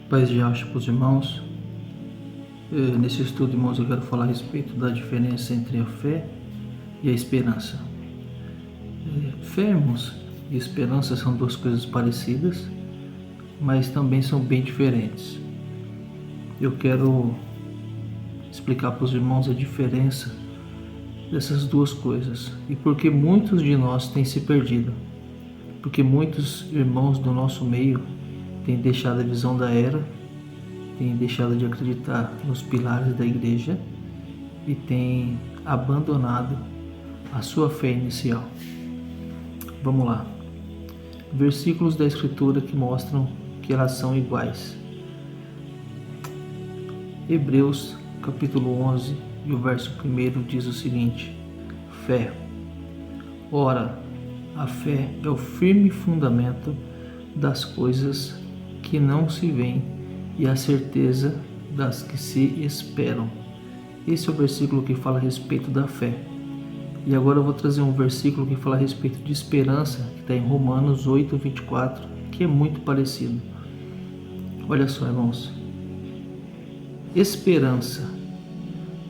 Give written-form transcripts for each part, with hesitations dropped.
Paz de acha para os irmãos. Nesse estudo, irmãos, eu quero falar a respeito da diferença entre a fé e a esperança. Fé, irmãos, e esperança são duas coisas parecidas, mas também são bem diferentes. Eu quero explicar para os irmãos a diferença dessas duas coisas e por que muitos de nós têm se perdido. Porque muitos irmãos do nosso meio têm deixado a visão da era, têm deixado de acreditar nos pilares da igreja e têm abandonado a sua fé inicial. Vamos lá. Versículos da Escritura que mostram que elas são iguais. Hebreus capítulo 11 e o verso 1 diz o seguinte: fé. Ora, a fé é o firme fundamento das coisas que não se veem e a certeza das que se esperam. Esse é o versículo que fala a respeito da fé. E agora eu vou trazer um versículo que fala a respeito de esperança, que está em Romanos 8, 24, que é muito parecido. Olha só, irmãos. Esperança.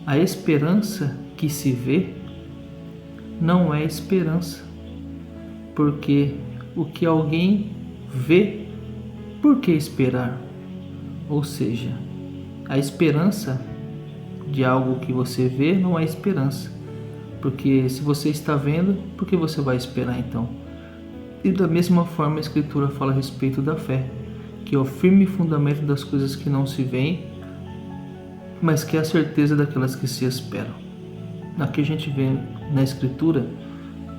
A esperança que se vê não é esperança, porque o que alguém vê, por que esperar? Ou seja, a esperança de algo que você vê não é esperança, porque se você está vendo, por que você vai esperar então? E da mesma forma a Escritura fala a respeito da fé, que é o firme fundamento das coisas que não se veem, mas que é a certeza daquelas que se esperam. Aqui a gente vê na Escritura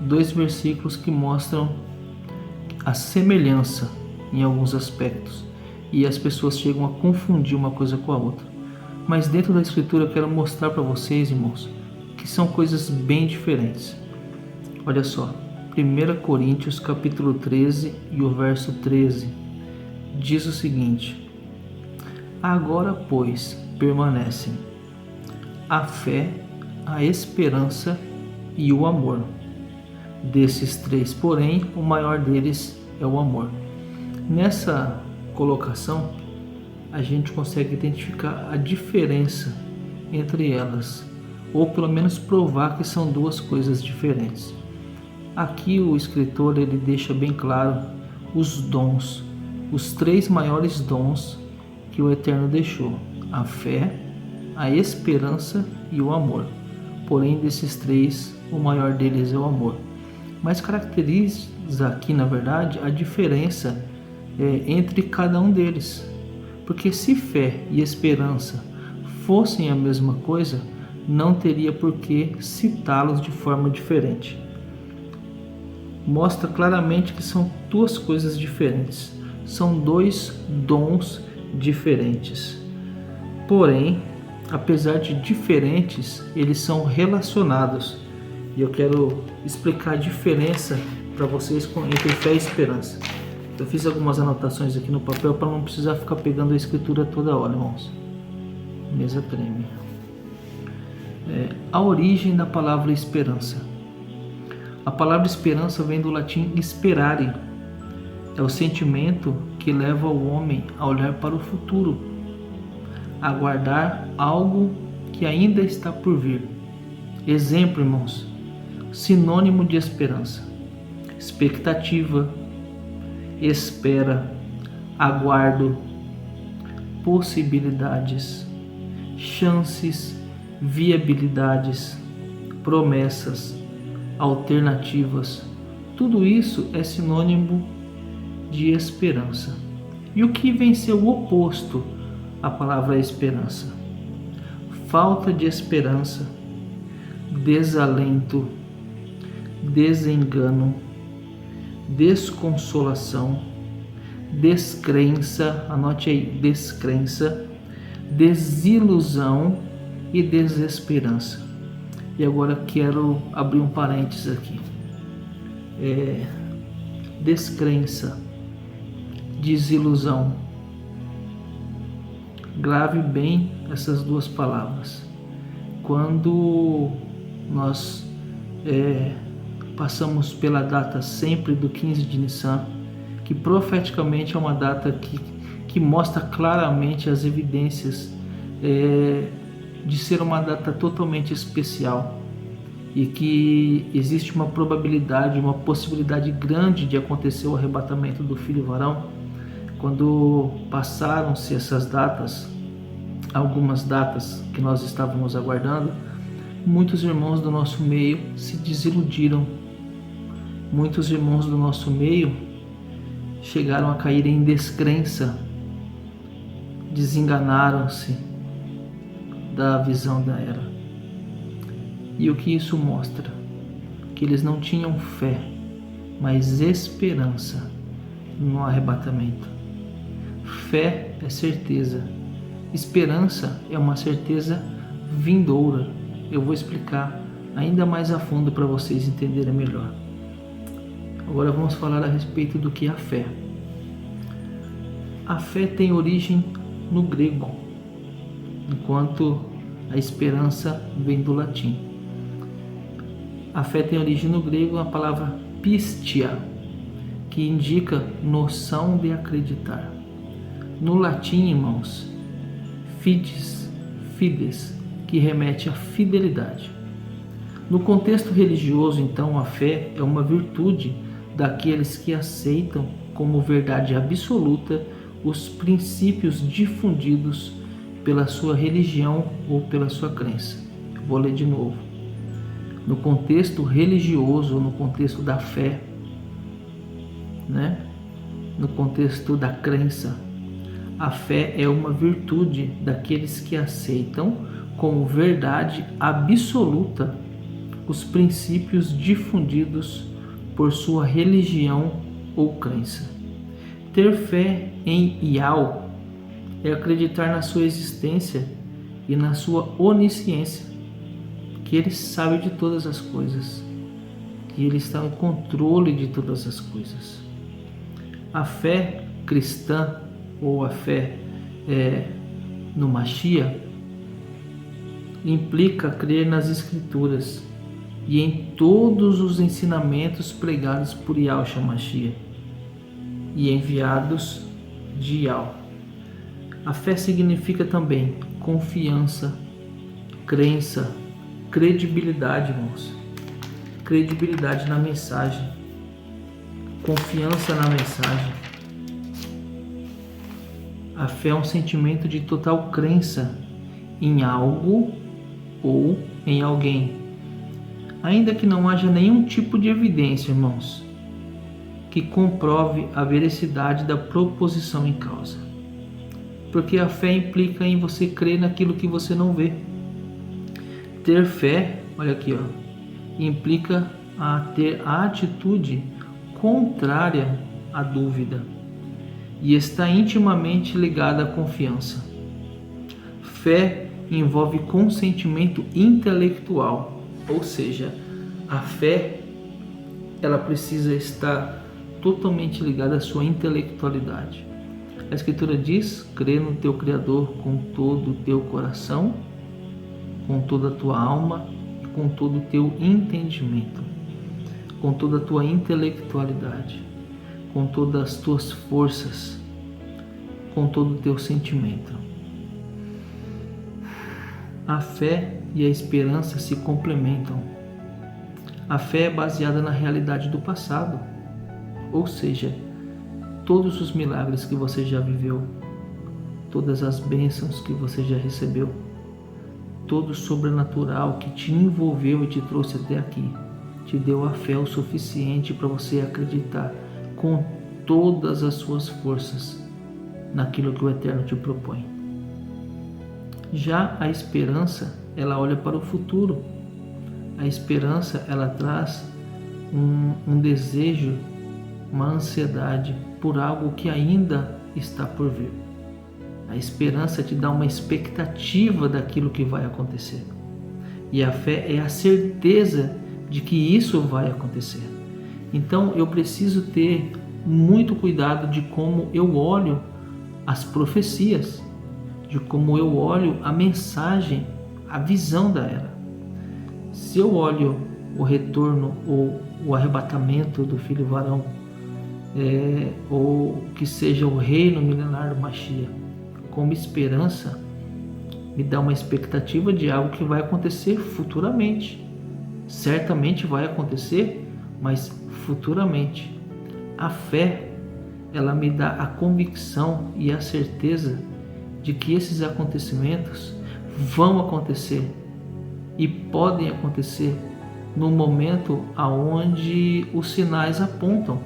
dois versículos que mostram a semelhança em alguns aspectos e as pessoas chegam a confundir uma coisa com a outra. Mas dentro da Escritura eu quero mostrar para vocês, irmãos, que são coisas bem diferentes. Olha só, 1 Coríntios capítulo 13 e o verso 13 diz o seguinte: agora, pois, permanecem a fé, a esperança e o amor. Desses três, porém, o maior deles é o amor. Nessa colocação, a gente consegue identificar a diferença entre elas, ou pelo menos provar que são duas coisas diferentes. Aqui o escritor ele deixa bem claro os dons, os três maiores dons que o Eterno deixou: a fé, a esperança e o amor. Porém, desses três, o maior deles é o amor. Mas caracteriza aqui, na verdade, a diferença entre cada um deles. Porque se fé e esperança fossem a mesma coisa, não teria por que citá-los de forma diferente. Mostra claramente que são duas coisas diferentes. São dois dons diferentes. Porém, apesar de diferentes, eles são relacionados. E eu quero explicar a diferença para vocês entre fé e esperança. Eu fiz algumas anotações aqui no papel para não precisar ficar pegando a escritura toda hora, irmãos. A mesa treme. A origem da palavra esperança. A palavra esperança vem do latim sperare. É o sentimento que leva o homem a olhar para o futuro, a aguardar algo que ainda está por vir. Exemplo, irmãos, sinônimo de esperança: expectativa, espera, aguardo, possibilidades, chances, viabilidades, promessas, alternativas. Tudo isso é sinônimo de esperança. E o que vem ser o oposto à palavra esperança? Falta de esperança, desalento, desengano, desconsolação, descrença, anote aí, descrença, desilusão e desesperança. E agora quero abrir um parênteses aqui. Descrença, desilusão. Grave bem essas duas palavras. Quando nós passamos pela data sempre do 15 de Nissan, que profeticamente é uma data que que mostra claramente as evidências de ser uma data totalmente especial e que existe uma probabilidade, uma possibilidade grande de acontecer o arrebatamento do filho varão. Quando passaram-se essas datas, algumas datas que nós estávamos aguardando, muitos irmãos do nosso meio se desiludiram. Muitos irmãos do nosso meio chegaram a cair em descrença, desenganaram-se da visão da era. E o que isso mostra? Que eles não tinham fé, mas esperança no arrebatamento. Fé é certeza, esperança é uma certeza vindoura. Eu vou explicar ainda mais a fundo para vocês entenderem melhor. Agora vamos falar a respeito do que é a fé. A fé tem origem no grego, enquanto a esperança vem do latim. A fé tem origem no grego, a palavra pistia, que indica noção de acreditar. No latim, irmãos, fides, que remete à fidelidade. No contexto religioso, então, a fé é uma virtude daqueles que aceitam como verdade absoluta os princípios difundidos pela sua religião ou pela sua crença. Vou ler de novo. No contexto religioso, no contexto da fé, no contexto da crença, a fé é uma virtude daqueles que aceitam como verdade absoluta os princípios difundidos por sua religião ou crença. Ter fé em Yahweh é acreditar na sua existência e na sua onisciência, que Ele sabe de todas as coisas, que Ele está no controle de todas as coisas. A fé cristã, ou a fé no Mashiach, implica crer nas Escrituras e em todos os ensinamentos pregados por Yahushua Mashiach e enviados de Yahweh. A fé significa também confiança, crença, credibilidade, irmãos. Credibilidade na mensagem, confiança na mensagem. A fé é um sentimento de total crença em algo ou em alguém, ainda que não haja nenhum tipo de evidência, irmãos, que comprove a veracidade da proposição em causa. Porque a fé implica em você crer naquilo que você não vê. Ter fé, olha aqui, implica a ter a atitude contrária à dúvida e está intimamente ligada à confiança. Fé envolve consentimento intelectual, ou seja, a fé ela precisa estar totalmente ligada à sua intelectualidade. A Escritura diz: crê no teu Criador com todo o teu coração, com toda a tua alma e com todo o teu entendimento, com toda a tua intelectualidade, com todas as tuas forças, com todo o teu sentimento. A fé e a esperança se complementam. A fé é baseada na realidade do passado, ou seja, todos os milagres que você já viveu, todas as bênçãos que você já recebeu, todo o sobrenatural que te envolveu e te trouxe até aqui, te deu a fé o suficiente para você acreditar com todas as suas forças naquilo que o Eterno te propõe. Já a esperança, ela olha para o futuro. A esperança, ela traz um desejo, uma ansiedade por algo que ainda está por vir. A esperança te dá uma expectativa daquilo que vai acontecer. E a fé é a certeza de que isso vai acontecer. Então eu preciso ter muito cuidado de como eu olho as profecias, de como eu olho a mensagem, a visão da era. Se eu olho o retorno ou o arrebatamento do filho varão ou que seja o reino milenar do Mashiach, como esperança, me dá uma expectativa de algo que vai acontecer futuramente. Certamente vai acontecer, mas futuramente. A fé, ela me dá a convicção e a certeza de que esses acontecimentos vão acontecer e podem acontecer no momento aonde os sinais apontam.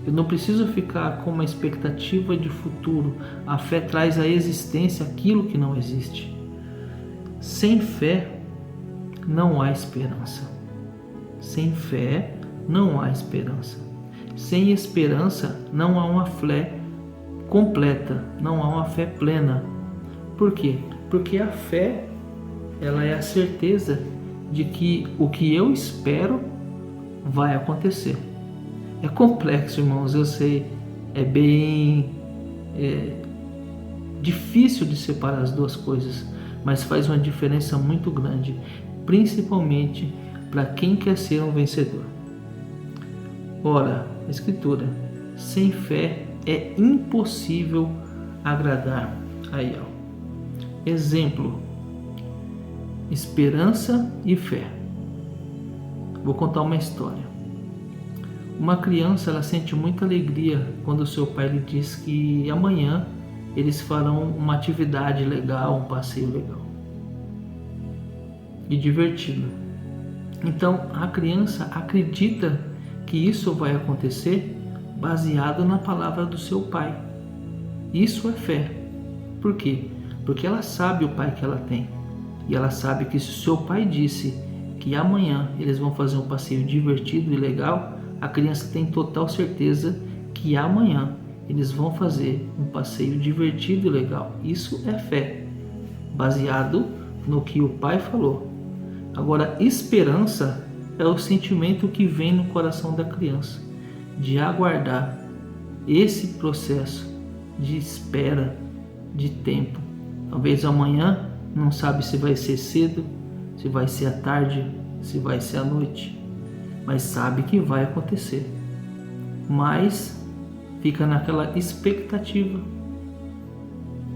Eu não preciso ficar com uma expectativa de futuro. A fé traz à existência aquilo que não existe. Sem fé não há esperança. Sem fé não há esperança. Sem esperança não há uma fé completa, não há uma fé plena. Por quê? Porque a fé, ela é a certeza de que o que eu espero vai acontecer. É complexo, irmãos, eu sei, é bem difícil de separar as duas coisas, mas faz uma diferença muito grande, principalmente para quem quer ser um vencedor. Ora, a Escritura, sem fé é impossível agradar a Yahweh. Exemplo, esperança e fé. Vou contar uma história. Uma criança, ela sente muita alegria quando o seu pai lhe diz que amanhã eles farão uma atividade legal, um passeio legal e divertido. Então a criança acredita que isso vai acontecer baseado na palavra do seu pai. Isso é fé. Por quê? Porque ela sabe o pai que ela tem. E ela sabe que se o seu pai disse que amanhã eles vão fazer um passeio divertido e legal, a criança tem total certeza que amanhã eles vão fazer um passeio divertido e legal. Isso é fé, baseado no que o pai falou. Agora, esperança é o sentimento que vem no coração da criança, de aguardar esse processo de espera, de tempo. Talvez amanhã, não sabe se vai ser cedo, se vai ser à tarde, se vai ser à noite, mas sabe que vai acontecer. Mas fica naquela expectativa,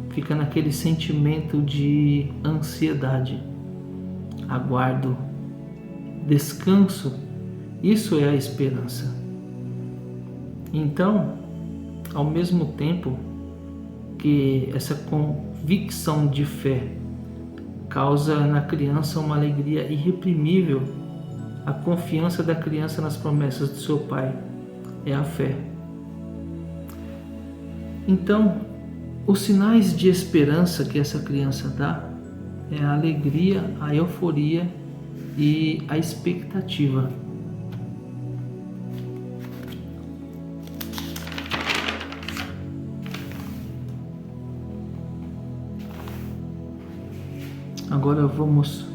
fica naquele sentimento de ansiedade, aguardo, descanso. Isso é a esperança. Então, ao mesmo tempo que essa convicção de fé causa na criança uma alegria irreprimível, a confiança da criança nas promessas do seu pai é a fé. Então, os sinais de esperança que essa criança dá é a alegria, a euforia e a expectativa. Agora vamos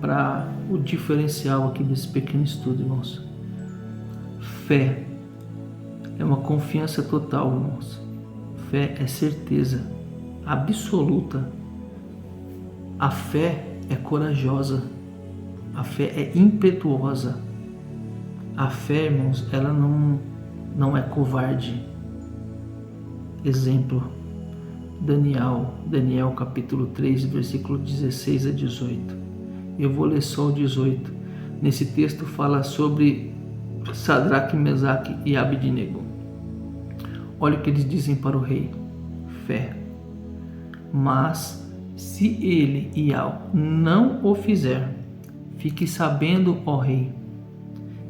para o diferencial aqui desse pequeno estudo, irmãos. Fé é uma confiança total, irmãos. Fé é certeza absoluta. A fé é corajosa. A fé é impetuosa. A fé, irmãos, ela não é covarde. Exemplo, Daniel capítulo 3, versículo 16 a 18. Eu vou ler só o 18. Nesse texto fala sobre Sadraque, Mesaque e Abednego. Olha o que eles dizem para o rei: fé. Mas se ele, Yahweh, não o fizer, fique sabendo, ó rei,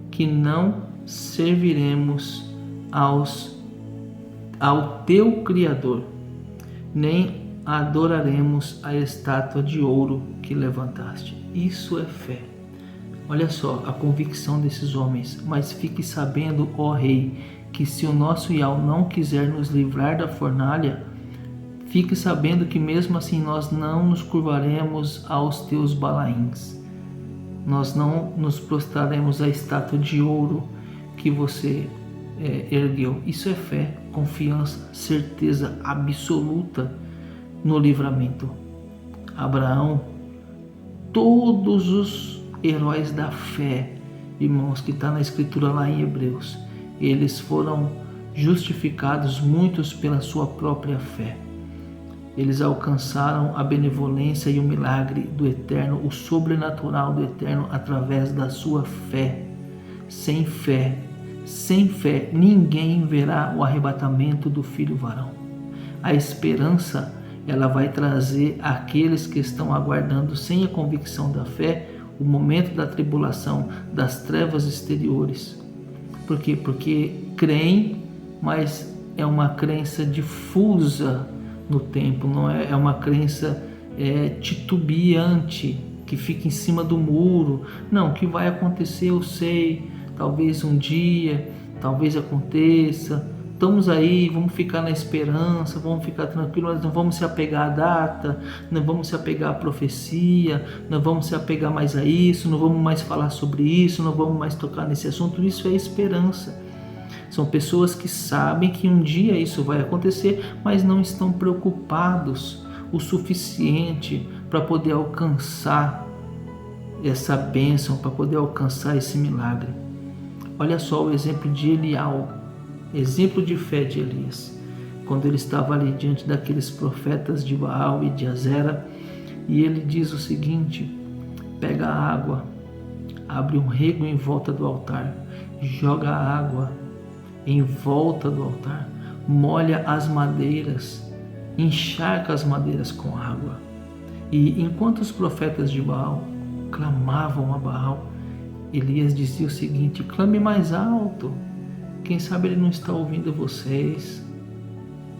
que não serviremos ao teu Criador, nem adoraremos a estátua de ouro que levantaste. Isso é fé. Olha só a convicção desses homens. Mas fique sabendo, ó rei, que se o nosso Yahweh não quiser nos livrar da fornalha, fique sabendo que mesmo assim nós não nos curvaremos aos teus balaíns. Nós não nos prostraremos à estátua de ouro que você ergueu. Isso é fé, confiança, certeza absoluta no livramento. Abraão, todos os heróis da fé, irmãos, que está na escritura lá em Hebreus, eles foram justificados, muitos pela sua própria fé. Eles alcançaram a benevolência e o milagre do Eterno, o sobrenatural do Eterno, através da sua fé. Sem fé, ninguém verá o arrebatamento do Filho varão. A esperança, ela vai trazer àqueles que estão aguardando sem a convicção da fé o momento da tribulação, das trevas exteriores. Por quê? Porque creem, mas é uma crença difusa no tempo, não é uma crença titubeante, que fica em cima do muro. Não, o que vai acontecer eu sei, talvez um dia, talvez aconteça. Estamos aí, vamos ficar na esperança, vamos ficar tranquilos, nós não vamos se apegar à data, não vamos se apegar à profecia, não vamos se apegar mais a isso, não vamos mais falar sobre isso, não vamos mais tocar nesse assunto. Isso é esperança. São pessoas que sabem que um dia isso vai acontecer, mas não estão preocupados o suficiente para poder alcançar essa bênção, para poder alcançar esse milagre. Olha só o exemplo de Elial, exemplo de fé de Elias, quando ele estava ali diante daqueles profetas de Baal e de Azera, e ele diz o seguinte: pega a água, abre um rego em volta do altar, joga a água em volta do altar, molha as madeiras, encharca as madeiras com água. E enquanto os profetas de Baal clamavam a Baal, Elias dizia o seguinte: clame mais alto, quem sabe ele não está ouvindo vocês.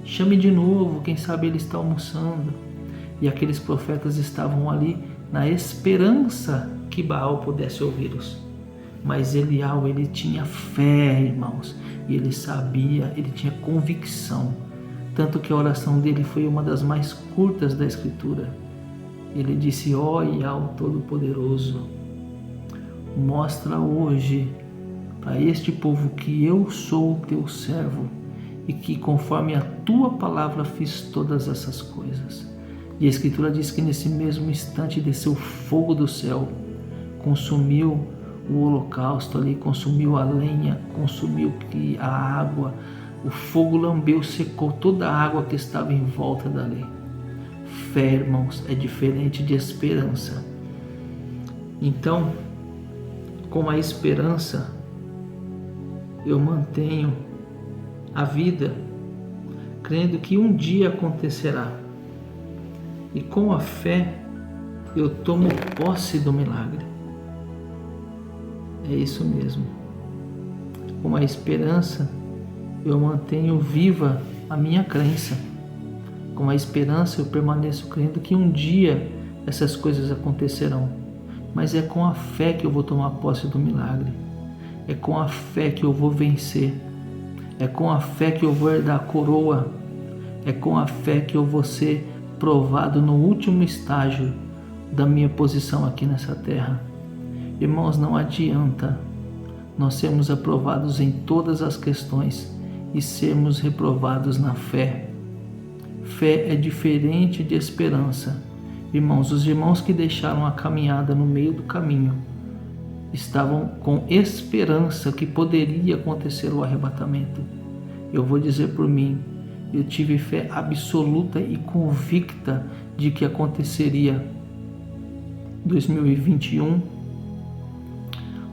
Chame de novo, quem sabe ele está almoçando. E aqueles profetas estavam ali na esperança que Baal pudesse ouvi-los. Mas Elial, ele tinha fé, irmãos, e ele sabia, ele tinha convicção, tanto que a oração dele foi uma das mais curtas da Escritura. Ele disse: ó Iau Todo-Poderoso, mostra hoje para este povo que eu sou o teu servo e que conforme a tua palavra fiz todas essas coisas. E a Escritura diz que nesse mesmo instante desceu fogo do céu, consumiu o holocausto ali, consumiu a lenha, consumiu a água, o fogo lambeu, secou toda a água que estava em volta dali. Fé, irmãos, é diferente de esperança. Então, com a esperança, eu mantenho a vida, crendo que um dia acontecerá. E com a fé, eu tomo posse do milagre. É isso mesmo. Com a esperança, eu mantenho viva a minha crença. Com a esperança, eu permaneço crendo que um dia essas coisas acontecerão. Mas é com a fé que eu vou tomar posse do milagre. É com a fé que eu vou vencer. É com a fé que eu vou herdar a coroa. É com a fé que eu vou ser provado no último estágio da minha posição aqui nessa terra. Irmãos, não adianta nós sermos aprovados em todas as questões e sermos reprovados na fé. Fé é diferente de esperança. Irmãos, os irmãos que deixaram a caminhada no meio do caminho estavam com esperança que poderia acontecer o arrebatamento. Eu vou dizer por mim, eu tive fé absoluta e convicta de que aconteceria 2021,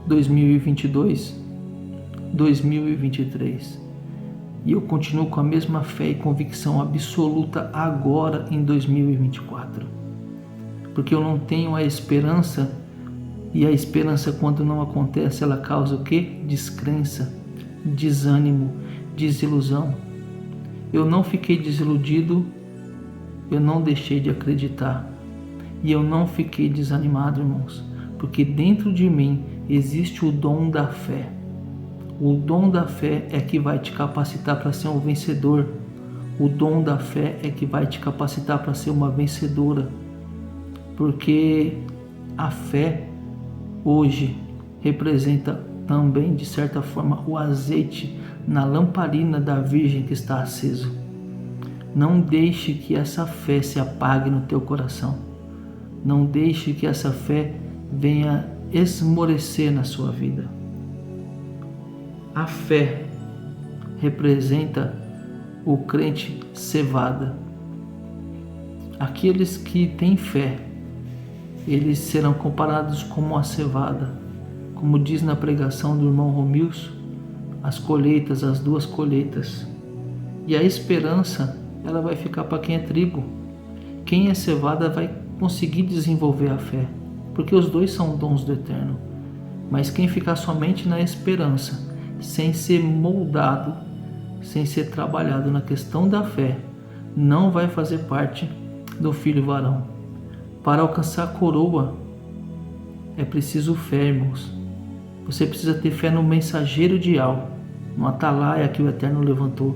2022, 2023. E eu continuo com a mesma fé e convicção absoluta agora em 2024. Porque eu não tenho a esperança, e a esperança quando não acontece, ela causa o quê? Descrença, desânimo, desilusão. Eu não fiquei desiludido, eu não deixei de acreditar. E eu não fiquei desanimado, irmãos, porque dentro de mim existe o dom da fé. O dom da fé é que vai te capacitar para ser um vencedor. O dom da fé é que vai te capacitar para ser uma vencedora. Porque a fé hoje representa também, de certa forma, o azeite na lamparina da Virgem que está aceso. Não deixe que essa fé se apague no teu coração. Não deixe que essa fé venha esmorecer na sua vida. A fé representa o crente cevada. Aqueles que têm fé, eles serão comparados como a cevada. Como diz na pregação do irmão Romilson, as colheitas, as duas colheitas. E a esperança, ela vai ficar para quem é trigo. Quem é cevada vai conseguir desenvolver a fé, porque os dois são dons do Eterno. Mas quem ficar somente na esperança, sem ser moldado, sem ser trabalhado na questão da fé, não vai fazer parte do filho varão. Para alcançar a coroa, é preciso fé, irmãos. Você precisa ter fé no mensageiro de Al, no atalaia que o Eterno levantou.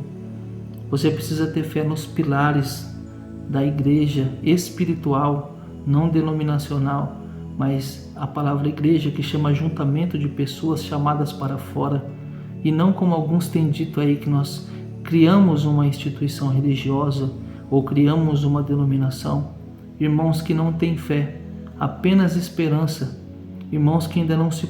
Você precisa ter fé nos pilares da igreja espiritual, não denominacional, mas a palavra igreja, que chama ajuntamento de pessoas chamadas para fora, e não como alguns têm dito aí, que nós criamos uma instituição religiosa ou criamos uma denominação. Irmãos que não têm fé, apenas esperança. Irmãos que ainda não se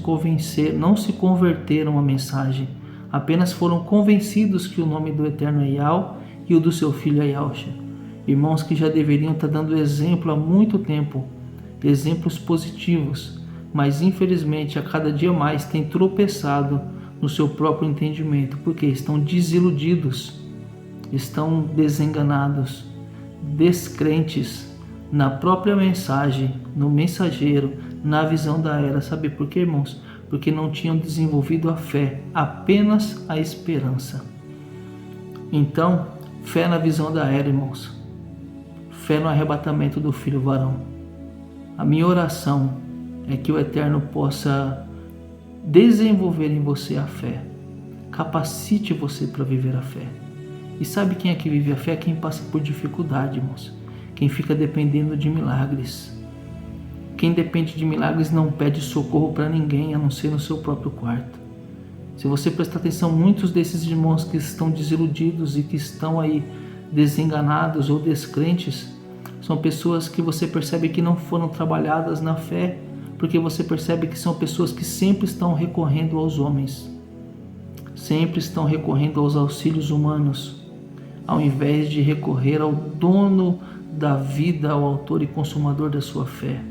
converteram à mensagem, apenas foram convencidos que o nome do Eterno é Yahweh e o do seu filho é Yahshua. Irmãos que já deveriam estar dando exemplo há muito tempo, exemplos positivos, mas infelizmente a cada dia mais têm tropeçado no seu próprio entendimento, porque estão desiludidos, estão desenganados, descrentes na própria mensagem, no mensageiro, na visão da era. Sabe por quê, irmãos? Porque não tinham desenvolvido a fé, apenas a esperança. Então, fé na visão da era, irmãos. Fé no arrebatamento do filho varão. A minha oração é que o Eterno possa desenvolver em você a fé. Capacite você para viver a fé. E sabe quem é que vive a fé? Quem passa por dificuldade, irmãos. Quem fica dependendo de milagres. Quem depende de milagres não pede socorro para ninguém, a não ser no seu próprio quarto. Se você prestar atenção, muitos desses irmãos que estão desiludidos e que estão aí desenganados ou descrentes, são pessoas que você percebe que não foram trabalhadas na fé, porque você percebe que são pessoas que sempre estão recorrendo aos homens, sempre estão recorrendo aos auxílios humanos, ao invés de recorrer ao dono da vida, ao autor e consumador da sua fé.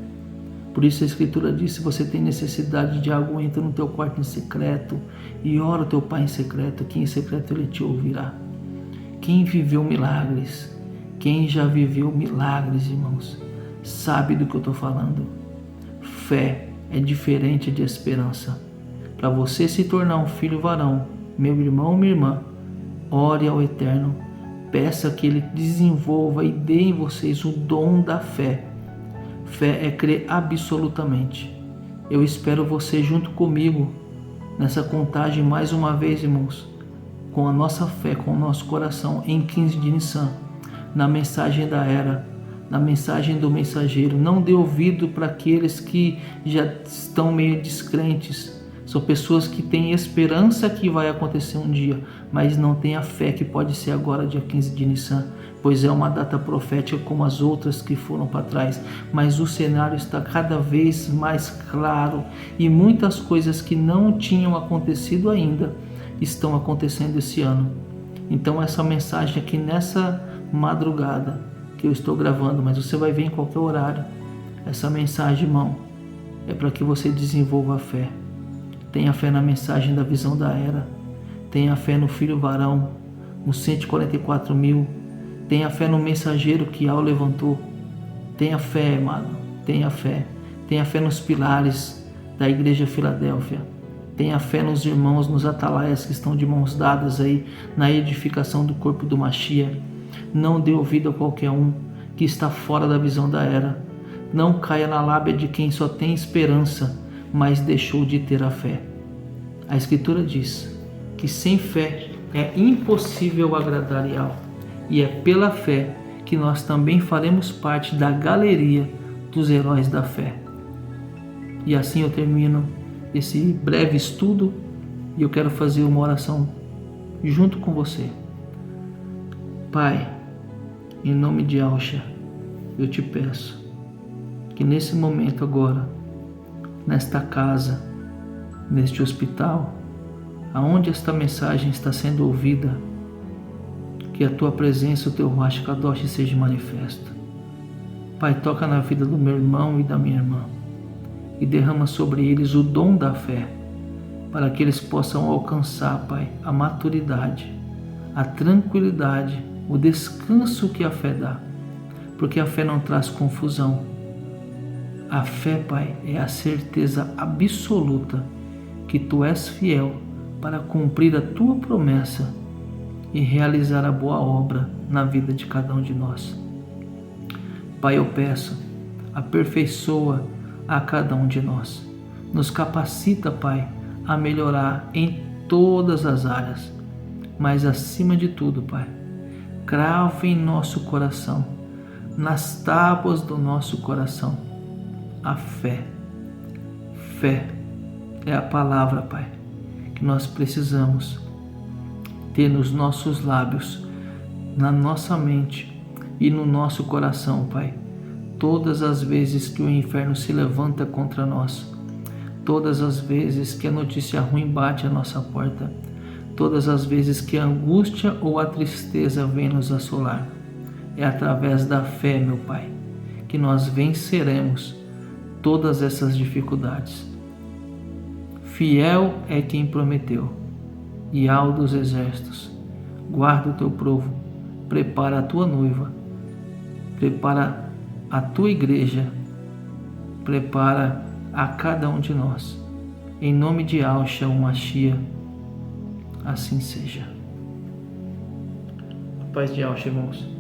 Por isso a Escritura diz: se você tem necessidade de algo, entra no teu quarto em secreto e ora o teu Pai em secreto, que em secreto Ele te ouvirá. Quem viveu milagres, quem já viveu milagres, irmãos, sabe do que eu estou falando. Fé é diferente de esperança. Para você se tornar um filho varão, meu irmão, minha irmã, ore ao Eterno, peça que Ele desenvolva e dê em vocês o dom da fé. Fé é crer absolutamente. Eu espero você junto comigo nessa contagem mais uma vez, irmãos, com a nossa fé, com o nosso coração, em 15 de Nissan, na mensagem da era, na mensagem do mensageiro. Não dê ouvido para aqueles que já estão meio descrentes. São pessoas que têm esperança que vai acontecer um dia, mas não têm a fé que pode ser agora, dia 15 de Nissan, pois é uma data profética como as outras que foram para trás. Mas o cenário está cada vez mais claro e muitas coisas que não tinham acontecido ainda estão acontecendo esse ano. Então essa mensagem aqui nessa madrugada que eu estou gravando, mas você vai ver em qualquer horário, essa mensagem, irmão, é para que você desenvolva a fé. Tenha fé na mensagem da visão da era. Tenha fé no filho varão, nos 144 mil. Tenha fé no mensageiro que Al levantou. Tenha fé, amado. Tenha fé. Tenha fé nos pilares da igreja Filadélfia. Tenha fé nos irmãos, nos atalaias que estão de mãos dadas aí na edificação do corpo do Mashiach. Não dê ouvido a qualquer um que está fora da visão da era. Não caia na lábia de quem só tem esperança, mas deixou de ter a fé. A Escritura diz que sem fé é impossível agradar Yahweh, e é pela fé que nós também faremos parte da galeria dos heróis da fé. E assim eu termino esse breve estudo e eu quero fazer uma oração junto com você. Pai, em nome de Yahshua, eu te peço que nesse momento agora, nesta casa, neste hospital, aonde esta mensagem está sendo ouvida, que a tua presença, o teu Ruach Kadosh seja manifesto. Pai, toca na vida do meu irmão e da minha irmã e derrama sobre eles o dom da fé, para que eles possam alcançar, Pai, a maturidade, a tranquilidade, o descanso que a fé dá, porque a fé não traz confusão. A fé, Pai, é a certeza absoluta que Tu és fiel para cumprir a Tua promessa e realizar a boa obra na vida de cada um de nós. Pai, eu peço, aperfeiçoa a cada um de nós. Nos capacita, Pai, a melhorar em todas as áreas. Mas acima de tudo, Pai, crava em nosso coração, nas tábuas do nosso coração, a fé. Fé é a palavra, Pai, que nós precisamos ter nos nossos lábios, na nossa mente e no nosso coração, Pai. Todas as vezes que o inferno se levanta contra nós, todas as vezes que a notícia ruim bate à nossa porta, todas as vezes que a angústia ou a tristeza vem nos assolar, é através da fé, meu Pai, que nós venceremos todas essas dificuldades. Fiel é quem prometeu, Yahweh dos exércitos, guarda o teu povo, prepara a tua noiva, prepara a tua igreja, prepara a cada um de nós. Em nome de Yahshua, o Mashiach, assim seja. A paz de Yahshua, irmãos.